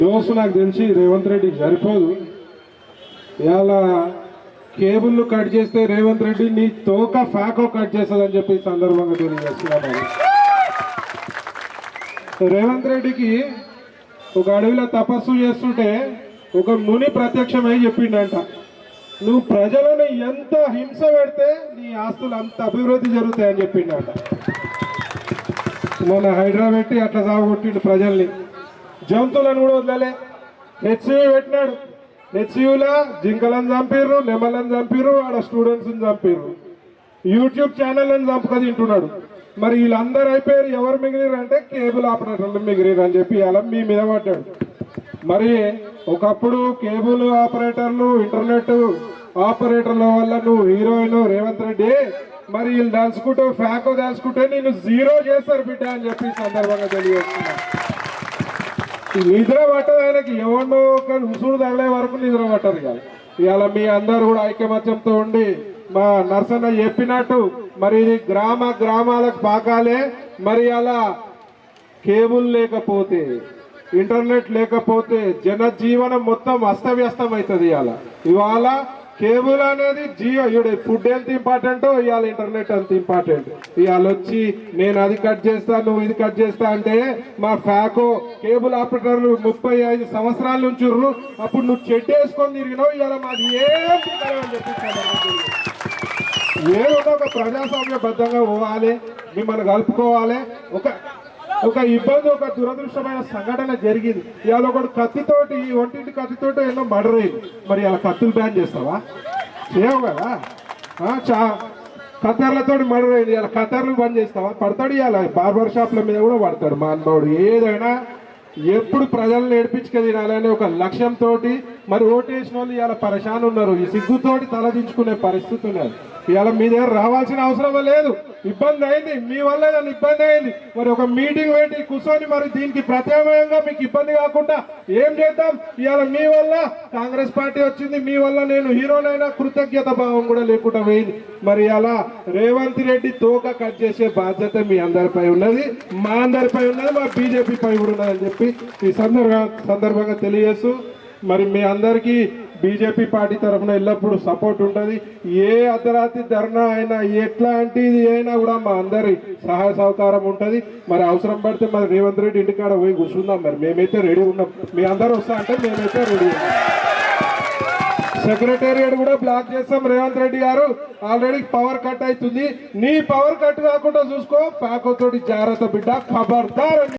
దోస్తు నాకు తెలిసి రేవంత్ రెడ్డికి సరిపోదు. ఇవాళ కేబుల్ కట్ చేస్తే రేవంత్ రెడ్డి నీ తోక ఫ్యాకో కట్ చేస్తుందని చెప్పి సందర్భంగా తెలియజేస్తున్నాను. రేవంత్ రెడ్డికి ఒక అడవిలో తపస్సు చేస్తుంటే ఒక ముని ప్రత్యక్షమై చెప్పిండంట, నువ్వు ప్రజలను ఎంత హింస పెడితే నీ ఆస్తులు అంత అభివృద్ధి జరుగుతాయని చెప్పిండంట. మొన్న హైదరాబాద్ పెట్టి అట్లా సాగొట్టిండు ప్రజల్ని. జంతువులను కూడా వదలలే. హెచ్సియూ పెట్టినాడు. హెచ్సియూలో జింకలను చంపిర్రు, నెమలను చంపిర్రు, ఆడ స్టూడెంట్స్ని చంపిర్రు. యూట్యూబ్ ఛానళ్ళని చంపుక తింటున్నాడు. మరి వీళ్ళందరూ అయిపోయారు, ఎవరు మిగిలిరు అంటే కేబుల్ ఆపరేటర్లు మిగిలిరు అని చెప్పి అలా మీ మీద పడ్డాడు. మరి ఒకప్పుడు కేబుల్ ఆపరేటర్లు, ఇంటర్నెట్ ఆపరేటర్ల వల్ల నువ్వు హీరోయిన్ రేవంత్ రెడ్డి, మరి వీళ్ళు దాల్చుకుంటూ ఫ్యాకో దాల్చుకుంటే నేను జీరో చేస్తారు బిడ్డ అని చెప్పి సందర్భంగా తెలియజేస్తున్నా. నిద్ర పట్టదు ఆయనకి, ఎవరినో ఒక ఉసురు తగలే వరకు నిద్ర పట్టదు. ఇవాళ మీ అందరూ కూడా ఐకమత్యంతో ఉండి మా నర్సన్న చెప్పినట్టు మరి ఇది గ్రామాలకు పాకాలే. మరి అలా కేబుల్ లేకపోతే, ఇంటర్నెట్ లేకపోతే జనజీవనం మొత్తం అస్తవ్యస్తం అవుతుంది. ఇవాళ కేబుల్ అనేది ఫుడ్ ఎంత ఇంపార్టెంటో ఇవాళ ఇంటర్నెట్ అంత ఇంపార్టెంట్. ఇవాళ వచ్చి నేను అది కట్ చేస్తా, నువ్వు ఇది కట్ చేస్తా అంటే మా ఫ్యాకో కేబుల్ ఆపరేటర్లు 35 సంవత్సరాల నుంచి అప్పుడు నువ్వు చెడ్డ వేసుకొని తిరిగినావు. ఇవాళ మాది ఏమని చెప్పి ఏదో ఒక ప్రజాస్వామ్యబద్ధంగా పోవాలి, మిమ్మల్ని కలుపుకోవాలి. ఒక ఇబ్బంది, ఒక దురదృష్టమైన సంఘటన జరిగింది. ఇవాళ ఒకటి కత్తితోటి, ఒంటింటి కత్తితోటి ఎన్నో మర్డర్ అయింది. మరి ఇలా కత్తులు బ్యాన్ చేస్తావా? చేయవు కదా. కత్తర్లతో మర్డర్ అయింది, ఇలా కత్తర్లు బంద్ చేస్తావా? పడతాడు. ఇవాళ బార్బర్ షాప్ల మీద కూడా పడతాడు మా అన్నోడు. ఏదైనా ఎప్పుడు ప్రజలను ఏడిపించుక తినాలని ఒక లక్ష్యంతో మరి ఓటేసిన వాళ్ళు ఇవాళ పరేషాన్ ఉన్నారు. ఈ సిగ్గుతోటి తలదించుకునే పరిస్థితి ఉన్నారు. ఇవాళ మీ దగ్గర రావాల్సిన అవసరం లేదు. ఇబ్బంది అయింది, మీ వల్ల నన్ను ఇబ్బంది అయింది. మరి ఒక మీటింగ్ పెట్టి కూర్చొని మరి దీనికి ప్రత్యామ్నాయంగా మీకు ఇబ్బంది కాకుండా ఏం చేద్దాం? ఇవాళ మీ వల్ల కాంగ్రెస్ పార్టీ వచ్చింది, మీ వల్ల నేను హీరోనైనా కృతజ్ఞత భావం కూడా లేకుండా పోయింది. మరి అలా రేవంత్ రెడ్డి తోక కట్ చేసే బాధ్యత మీ అందరిపై ఉన్నది, మా అందరిపై ఉన్నది, మా బీజేపీ పై కూడా ఉన్నదని చెప్పి ఈ సందర్భంగా తెలియజేస్తూ మరి మీ అందరికీ బీజేపీ పార్టీ తరఫున ఎల్లప్పుడూ సపోర్ట్ ఉంటుంది. ఏ అర్ధరాత్రి ధర్నా అయినా, ఎట్లాంటిది అయినా కూడా మా అందరి సహాయ సహకారం ఉంటుంది. మరి అవసరం పడితే మరి రేవంత్ రెడ్డి ఇంటికాడ పోయి కూర్చుందాం. మరి మేమైతే రెడీ ఉన్నాం. మీ అందరూ వస్తా అంటే మేమైతే రెడీ ఉన్నాం. సెక్రటేరియట్ కూడా బ్లాక్ చేస్తాం. రేవంత్ రెడ్డి గారు ఆల్రెడీ పవర్ కట్ అవుతుంది. నీ పవర్ కట్ కాకుండా చూసుకో. ఫ్యాకో తోటి జాగ్రత్త బిడ్డ, ఖబర్దార్.